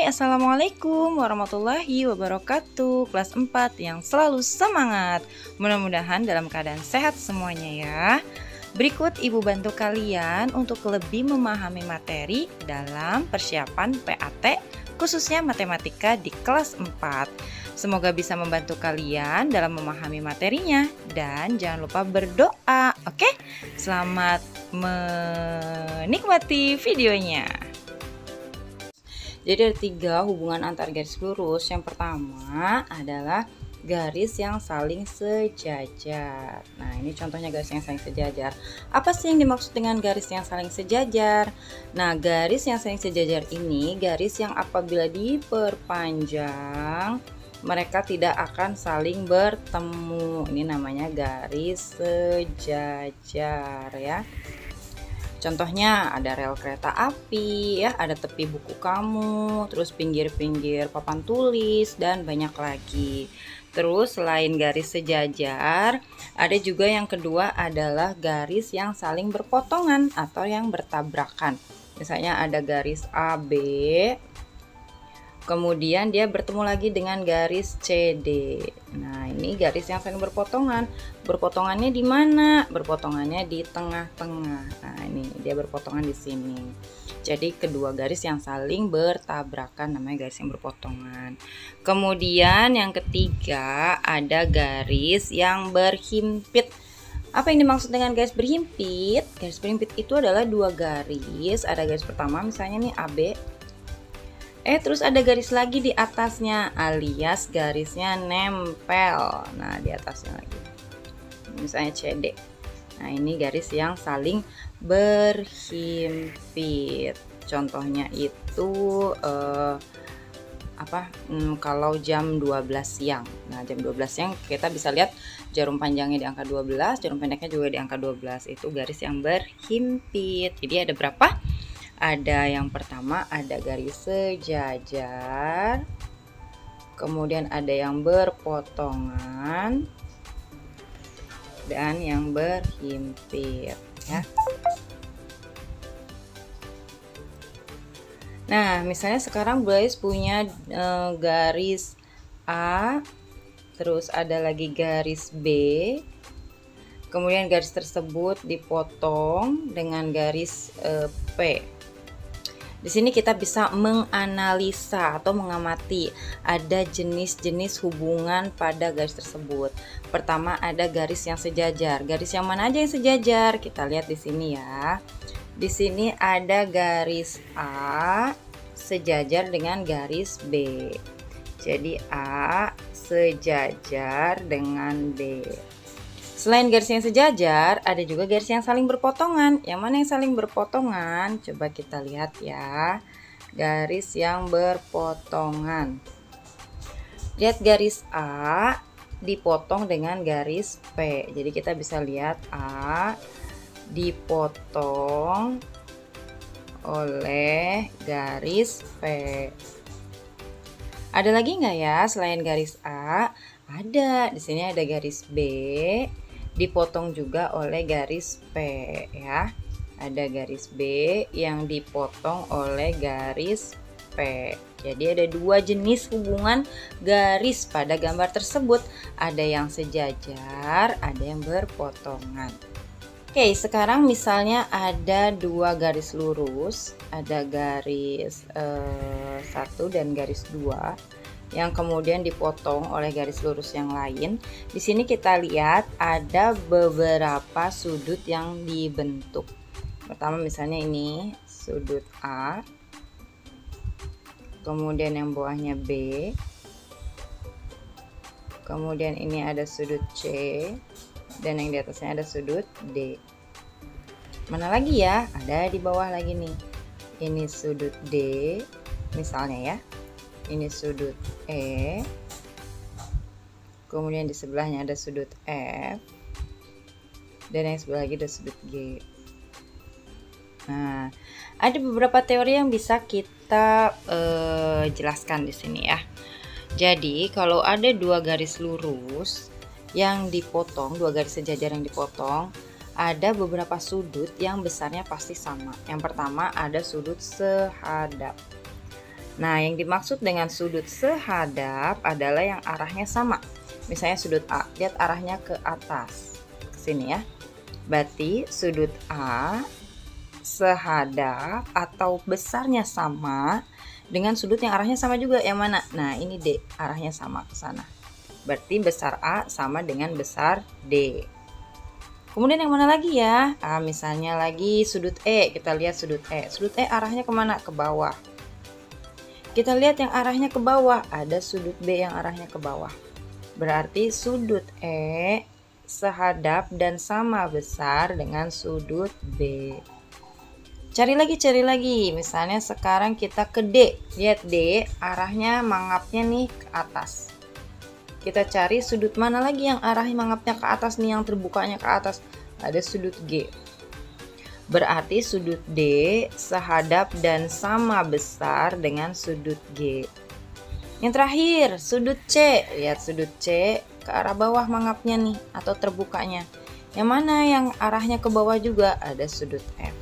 Assalamualaikum warahmatullahi wabarakatuh. Kelas 4 yang selalu semangat. Mudah-mudahan dalam keadaan sehat semuanya ya. Berikut Ibu bantu kalian untuk lebih memahami materi dalam persiapan PAT, khususnya matematika di kelas 4. Semoga bisa membantu kalian dalam memahami materinya. Dan jangan lupa berdoa, oke? Selamat menikmati videonya. Jadi ada 3 hubungan antar garis lurus. Yang pertama adalah garis yang saling sejajar. Nah, ini contohnya garis yang saling sejajar. Apa sih yang dimaksud dengan garis yang saling sejajar? Nah, garis yang saling sejajar ini garis yang apabila diperpanjang mereka tidak akan saling bertemu. Ini namanya garis sejajar ya. Contohnya ada rel kereta api ya, ada tepi buku kamu, terus pinggir-pinggir papan tulis dan banyak lagi. Terus selain garis sejajar, ada juga yang kedua adalah garis yang saling berpotongan atau yang bertabrakan. Misalnya ada garis AB, kemudian dia bertemu lagi dengan garis CD. Nah, ini garis yang saling berpotongan. Berpotongannya di mana? Berpotongannya di tengah-tengah. Nah, ini dia berpotongan di sini. Jadi kedua garis yang saling bertabrakan namanya garis yang berpotongan. Kemudian yang ketiga ada garis yang berhimpit. Apa yang dimaksud dengan garis berhimpit? Garis berhimpit itu adalah dua garis. Ada garis pertama misalnya nih AB. Terus ada garis lagi di atasnya alias garisnya nempel. Nah, di atasnya lagi. Misalnya CD. Nah, ini garis yang saling berhimpit. Contohnya itu kalau jam 12 siang. Nah, jam 12 siang kita bisa lihat jarum panjangnya di angka 12, jarum pendeknya juga di angka 12. Itu garis yang berhimpit. Jadi ada berapa? Ada yang pertama ada garis sejajar, kemudian ada yang berpotongan, dan yang berhimpit ya. Nah, misalnya sekarang guys punya garis A, terus ada lagi garis B, kemudian garis tersebut dipotong dengan garis P. Di sini kita bisa menganalisa atau mengamati ada jenis-jenis hubungan pada garis tersebut. Pertama ada garis yang sejajar. Garis yang mana aja yang sejajar? Kita lihat di sini ya. Di sini ada garis A sejajar dengan garis B. Jadi A sejajar dengan B. Selain garis yang sejajar, ada juga garis yang saling berpotongan. Yang mana yang saling berpotongan? Coba kita lihat ya. Garis yang berpotongan. Lihat garis A dipotong dengan garis P. Jadi kita bisa lihat A dipotong oleh garis P. Ada lagi nggak ya selain garis A? Ada. Di sini ada garis B dipotong juga oleh garis P ya. Ada garis B yang dipotong oleh garis P. Jadi ada dua jenis hubungan garis pada gambar tersebut. Ada yang sejajar, ada yang berpotongan. Oke, sekarang misalnya ada dua garis lurus, ada garis 1 dan garis 2 yang kemudian dipotong oleh garis lurus yang lain. Di sini kita lihat ada beberapa sudut yang dibentuk. Pertama misalnya ini sudut A, kemudian yang bawahnya B, kemudian ini ada sudut C, dan yang di atasnya ada sudut D. Mana lagi ya? Ada di bawah lagi nih. Ini sudut D misalnya ya. Ini sudut E, kemudian di sebelahnya ada sudut F, dan yang sebelah lagi ada sudut G. Nah, ada beberapa teori yang bisa kita jelaskan di sini ya. Jadi kalau ada dua garis lurus yang dipotong, dua garis sejajar yang dipotong, ada beberapa sudut yang besarnya pasti sama. Yang pertama ada sudut sehadap. Nah, yang dimaksud dengan sudut sehadap adalah yang arahnya sama. Misalnya sudut A, lihat arahnya ke atas, ke sini ya. Berarti sudut A sehadap atau besarnya sama dengan sudut yang arahnya sama juga. Yang mana? Nah, ini D, arahnya sama ke sana. Berarti besar A sama dengan besar D. Kemudian yang mana lagi ya? Misalnya lagi sudut E, kita lihat sudut E. Sudut E arahnya kemana? Ke bawah. Kita lihat yang arahnya ke bawah, ada sudut B yang arahnya ke bawah. Berarti sudut E sehadap dan sama besar dengan sudut B. Cari lagi. Misalnya sekarang kita ke D. Lihat D, arahnya mangapnya nih ke atas. Kita cari sudut mana lagi yang arahnya mangapnya ke atas nih, yang terbukanya ke atas. Ada sudut G. Berarti sudut D sehadap dan sama besar dengan sudut G. Yang terakhir, sudut C. Lihat sudut C ke arah bawah mangapnya nih atau terbukanya. Yang mana yang arahnya ke bawah juga? Ada sudut F.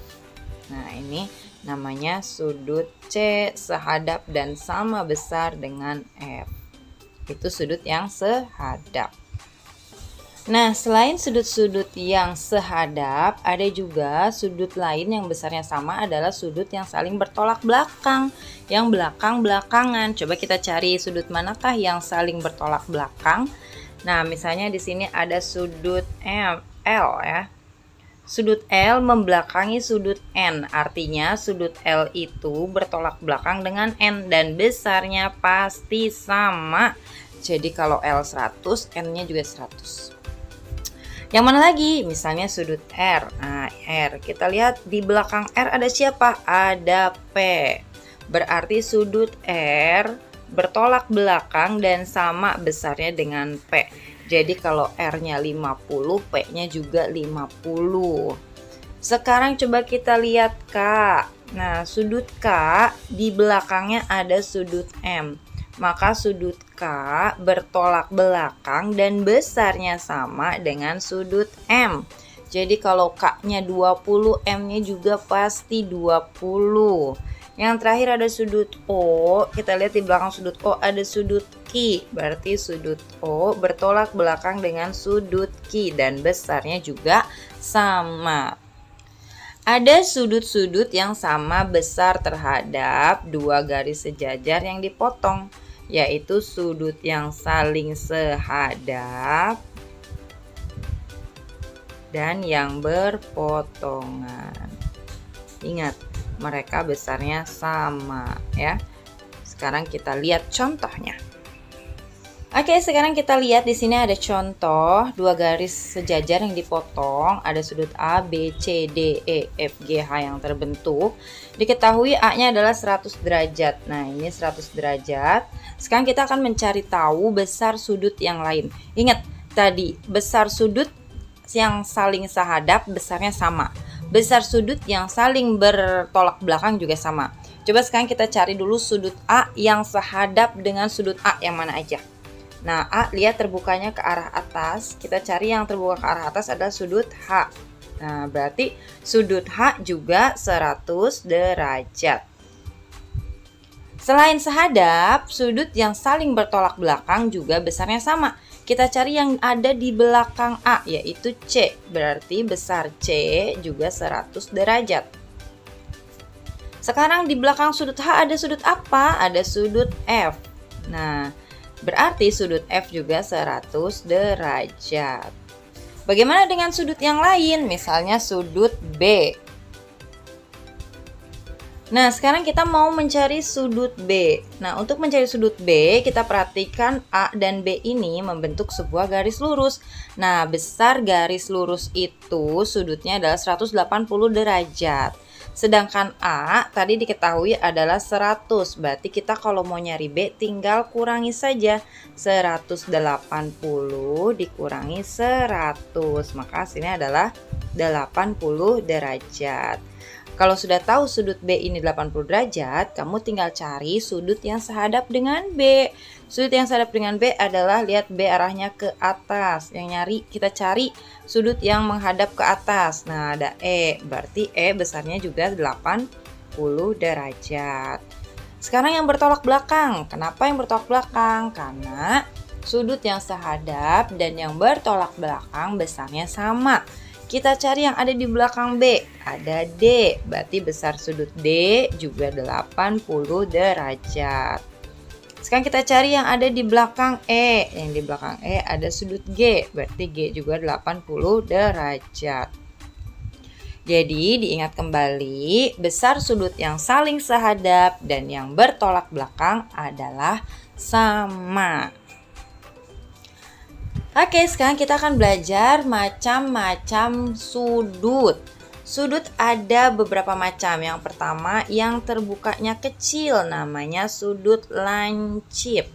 Nah, ini namanya sudut C sehadap dan sama besar dengan F. Itu sudut yang sehadap. Nah, selain sudut-sudut yang sehadap, ada juga sudut lain yang besarnya sama adalah sudut yang saling bertolak belakang, yang belakang-belakangan. Coba kita cari sudut manakah yang saling bertolak belakang. Nah, misalnya di sini ada sudut L ya. Sudut L membelakangi sudut N, artinya sudut L itu bertolak belakang dengan N dan besarnya pasti sama. Jadi kalau L 100, N-nya juga 100. Yang mana lagi? Misalnya sudut R. Nah, R. Kita lihat di belakang R ada siapa? Ada P. Berarti sudut R bertolak belakang dan sama besarnya dengan P. Jadi kalau R-nya 50, P-nya juga 50. Sekarang coba kita lihat K. Nah, sudut K di belakangnya ada sudut M. Maka sudut K bertolak belakang dan besarnya sama dengan sudut M. Jadi kalau K-nya 20, M-nya juga pasti 20. Yang terakhir ada sudut O. Kita lihat di belakang sudut O ada sudut Q. Berarti sudut O bertolak belakang dengan sudut Q dan besarnya juga sama. Ada sudut-sudut yang sama besar terhadap dua garis sejajar yang dipotong, yaitu sudut yang saling sehadap dan yang berpotongan. Ingat, mereka besarnya sama ya. Sekarang kita lihat contohnya. Oke, sekarang kita lihat di sini ada contoh dua garis sejajar yang dipotong, ada sudut A, B, C, D, E, F, G, H yang terbentuk. Diketahui A-nya adalah 100 derajat. Nah, ini 100 derajat. Sekarang kita akan mencari tahu besar sudut yang lain. Ingat, tadi besar sudut yang saling sehadap besarnya sama. Besar sudut yang saling bertolak belakang juga sama. Coba sekarang kita cari dulu sudut A yang sehadap dengan sudut A yang mana aja. Nah, A lihat terbukanya ke arah atas. Kita cari yang terbuka ke arah atas adalah sudut H. Nah, berarti sudut H juga 100 derajat. Selain sehadap, sudut yang saling bertolak belakang juga besarnya sama. Kita cari yang ada di belakang A, yaitu C. Berarti besar C juga 100 derajat. Sekarang di belakang sudut H ada sudut apa? Ada sudut F. Nah, berarti sudut F juga 100 derajat. Bagaimana dengan sudut yang lain? Misalnya sudut B. Nah, sekarang kita mau mencari sudut B. Nah, untuk mencari sudut B, kita perhatikan A dan B ini membentuk sebuah garis lurus. Nah, besar garis lurus itu sudutnya adalah 180 derajat. Sedangkan A tadi diketahui adalah 100. Berarti kita kalau mau nyari B tinggal kurangi saja. 180 dikurangi 100. Maka hasilnya adalah 80 derajat. Kalau sudah tahu sudut B ini 80 derajat, kamu tinggal cari sudut yang sehadap dengan B. Sudut yang sehadap dengan B adalah, lihat B arahnya ke atas. Yang kita cari sudut yang menghadap ke atas. Nah, ada E. Berarti E besarnya juga 80 derajat. Sekarang yang bertolak belakang. Kenapa yang bertolak belakang? Karena sudut yang sehadap dan yang bertolak belakang besarnya sama. Kita cari yang ada di belakang B. Ada D, berarti besar sudut D juga 80 derajat. Sekarang kita cari yang ada di belakang E. Yang di belakang E ada sudut G, berarti G juga 80 derajat. Jadi diingat kembali, besar sudut yang saling sehadap dan yang bertolak belakang adalah sama. Oke, sekarang kita akan belajar macam-macam sudut. Sudut ada beberapa macam. Yang pertama, yang terbukanya kecil, namanya sudut lancip.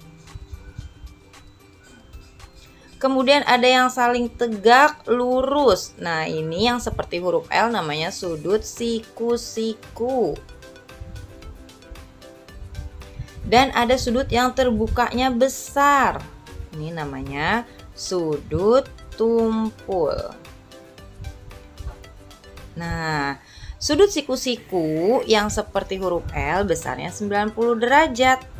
Kemudian ada yang saling tegak lurus. Nah, ini yang seperti huruf L namanya sudut siku-siku. Dan ada sudut yang terbukanya besar. Ini namanya sudut tumpul. Nah, sudut siku-siku yang seperti huruf L besarnya 90 derajat.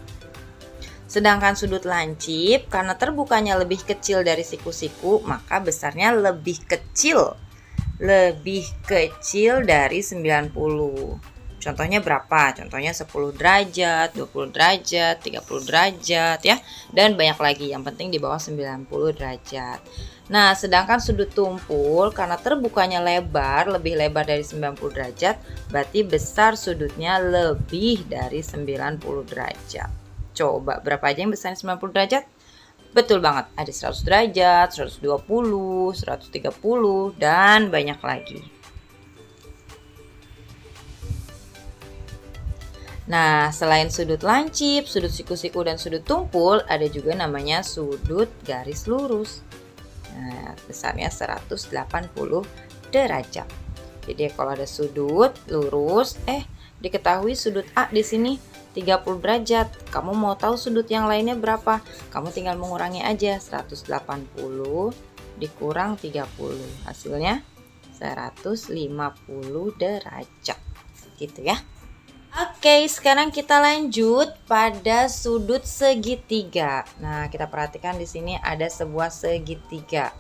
Sedangkan sudut lancip karena terbukanya lebih kecil dari siku-siku, maka besarnya lebih kecil dari 90. Contohnya berapa? Contohnya 10 derajat, 20 derajat, 30 derajat ya, dan banyak lagi. Yang penting di bawah 90 derajat. Nah, sedangkan sudut tumpul karena terbukanya lebih lebar dari 90 derajat, berarti besar sudutnya lebih dari 90 derajat. Coba berapa aja yang besarnya 90 derajat? Betul banget, ada 100 derajat, 120, 130, dan banyak lagi. Nah, selain sudut lancip, sudut siku-siku, dan sudut tumpul, ada juga namanya sudut garis lurus. Nah, besarnya 180 derajat. Jadi kalau ada sudut lurus, diketahui sudut A di sini 30 derajat. Kamu mau tahu sudut yang lainnya berapa? Kamu tinggal mengurangi aja, 180 dikurang 30. Hasilnya 150 derajat. Gitu ya. Oke, sekarang kita lanjut pada sudut segitiga. Nah, kita perhatikan di sini ada sebuah segitiga.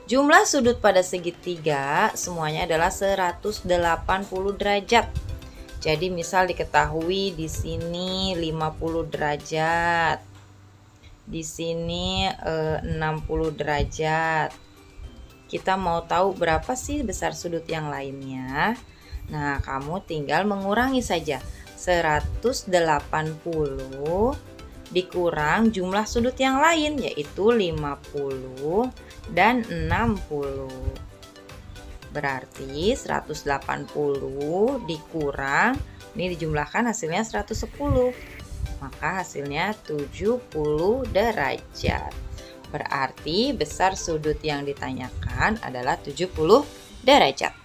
Jumlah sudut pada segitiga semuanya adalah 180 derajat. Jadi misal diketahui di sini 50 derajat. Di sini 60 derajat. Kita mau tahu berapa sih besar sudut yang lainnya? Nah, kamu tinggal mengurangi saja. 180 dikurang jumlah sudut yang lain, yaitu 50 dan 60. Berarti 180 dikurang, ini dijumlahkan hasilnya 110. Maka hasilnya 70 derajat. Berarti besar sudut yang ditanyakan adalah 70 derajat.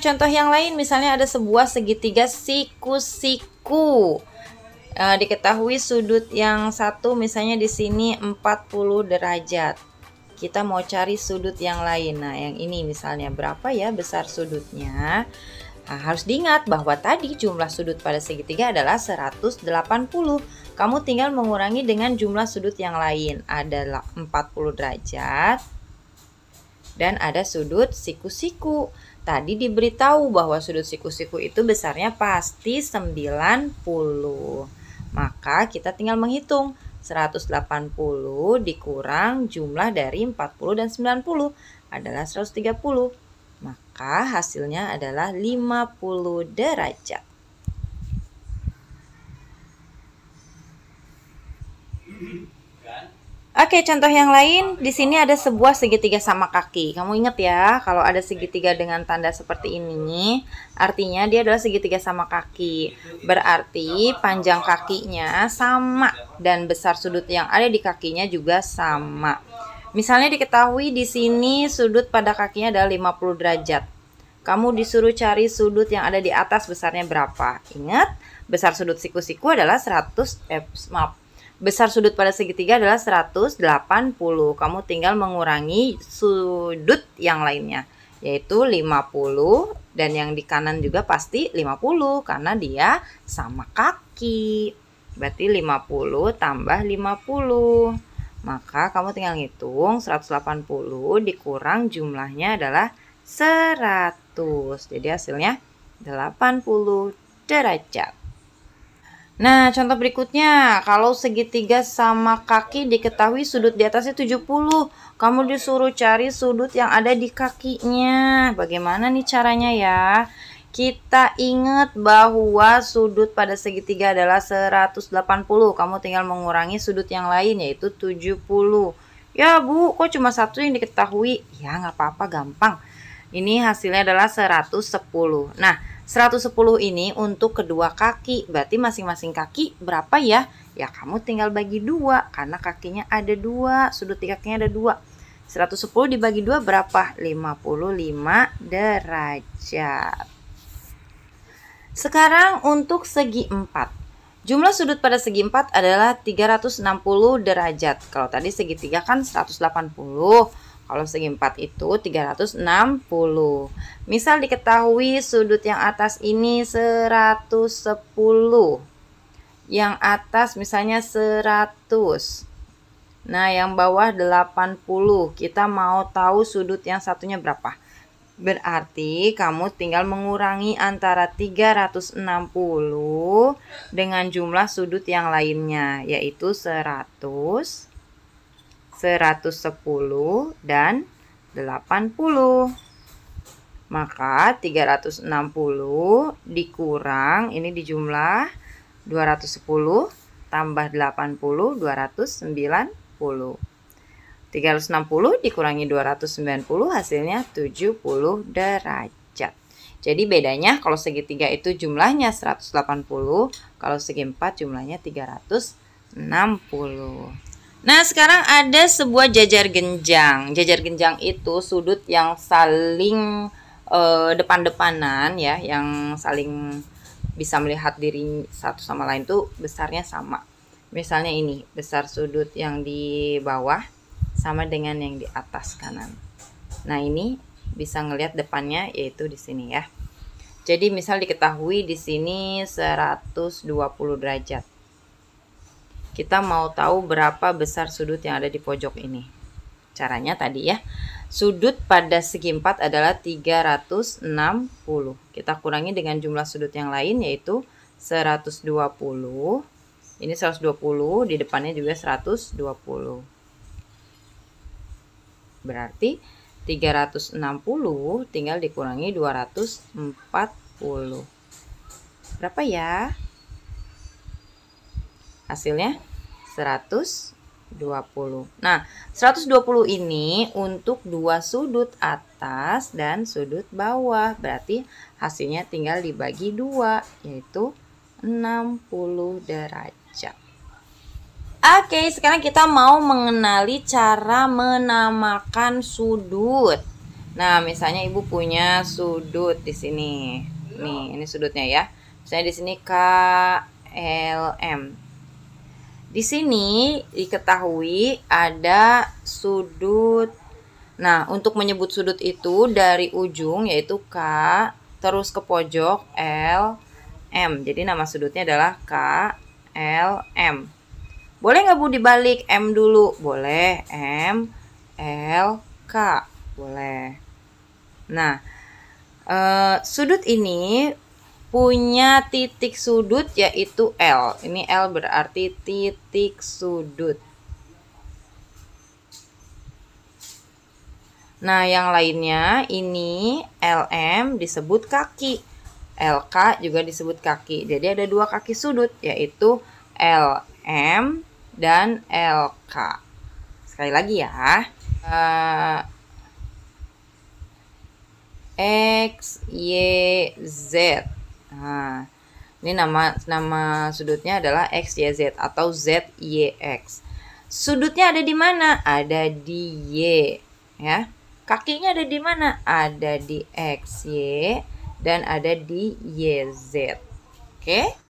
Contoh yang lain, misalnya ada sebuah segitiga siku-siku. Diketahui sudut yang satu misalnya di sini 40 derajat. Kita mau cari sudut yang lain. Nah, yang ini misalnya berapa ya besar sudutnya? Harus diingat bahwa tadi jumlah sudut pada segitiga adalah 180. Kamu tinggal mengurangi dengan jumlah sudut yang lain. Adalah 40 derajat. Dan ada sudut siku-siku. Tadi diberitahu bahwa sudut siku-siku itu besarnya pasti 90. Maka kita tinggal menghitung 180 dikurang jumlah dari 40 dan 90 adalah 130. Maka hasilnya adalah 50 derajat. Oke, contoh yang lain, di sini ada sebuah segitiga sama kaki. Kamu ingat ya, kalau ada segitiga dengan tanda seperti ini, artinya dia adalah segitiga sama kaki. Berarti panjang kakinya sama dan besar sudut yang ada di kakinya juga sama. Misalnya diketahui di sini sudut pada kakinya adalah 50 derajat. Kamu disuruh cari sudut yang ada di atas besarnya berapa? Ingat, besar sudut siku-siku adalah besar sudut pada segitiga adalah 180. Kamu tinggal mengurangi sudut yang lainnya. yaitu 50, dan yang di kanan juga pasti 50 karena dia sama kaki. Berarti 50 tambah 50. Maka kamu tinggal ngitung 180 dikurang jumlahnya adalah 100. Jadi hasilnya 80 derajat. Nah, contoh berikutnya, kalau segitiga sama kaki diketahui sudut di atasnya 70. Kamu disuruh cari sudut yang ada di kakinya. Bagaimana nih caranya ya? Kita ingat bahwa sudut pada segitiga adalah 180. Kamu tinggal mengurangi sudut yang lain, yaitu 70. Ya Bu, kok cuma satu yang diketahui? Ya nggak apa-apa, gampang. Ini hasilnya adalah 110. Nah, 110 ini untuk kedua kaki. Berarti masing-masing kaki berapa ya? Ya kamu tinggal bagi 2 karena kakinya ada 2, sudut di kakinya ada 2. 110 dibagi 2 berapa? 55 derajat. Sekarang untuk segi 4. Jumlah sudut pada segi 4 adalah 360 derajat. Kalau tadi segitiga kan 180. Kalau segi 4 itu 360. Misal diketahui sudut yang atas ini 110. Yang atas misalnya 100. Nah, yang bawah 80. Kita mau tahu sudut yang satunya berapa? Berarti kamu tinggal mengurangi antara 360 dengan jumlah sudut yang lainnya, yaitu 100, 110 dan 80. Maka 360 dikurang ini dijumlah 210 tambah 80 290. 360 dikurangi 290 hasilnya 70 derajat. Jadi bedanya kalau segitiga itu jumlahnya 180, kalau segi 4 jumlahnya 360. Nah, sekarang ada sebuah jajar genjang. Jajar genjang itu sudut yang saling depan-depanan ya, yang saling bisa melihat diri satu sama lain tuh besarnya sama. Misalnya ini, besar sudut yang di bawah sama dengan yang di atas kanan. Nah, ini bisa ngelihat depannya yaitu di sini ya. Jadi misal diketahui di sini 120 derajat. Kita mau tahu berapa besar sudut yang ada di pojok ini. Caranya tadi ya. Sudut pada segi 4 adalah 360. Kita kurangi dengan jumlah sudut yang lain yaitu 120. Ini 120, di depannya juga 120. Berarti 360 tinggal dikurangi 240. Berapa ya? Hasilnya 120. Nah, 120 ini untuk dua sudut atas dan sudut bawah. Berarti hasilnya tinggal dibagi 2, yaitu 60 derajat. Oke, sekarang kita mau mengenali cara menamakan sudut. Nah, misalnya Ibu punya sudut di sini. Nih, ini sudutnya ya. Misalnya di sini KLM. Di sini diketahui ada sudut. Nah, untuk menyebut sudut itu dari ujung yaitu K, terus ke pojok L, M. Jadi nama sudutnya adalah KLM. Boleh nggak Bu dibalik M dulu? Boleh. M, L, K. Boleh. Nah, sudut ini punya titik sudut yaitu L. Ini L berarti titik sudut. Nah, yang lainnya ini LM disebut kaki. LK juga disebut kaki. Jadi ada dua kaki sudut yaitu LM dan LK. Sekali lagi ya. X, Y, Z. Nah, ini nama sudutnya adalah XYZ atau ZYX. Sudutnya ada di mana? Ada di Y, ya. Kakinya ada di mana? Ada di XY dan ada di YZ. Oke?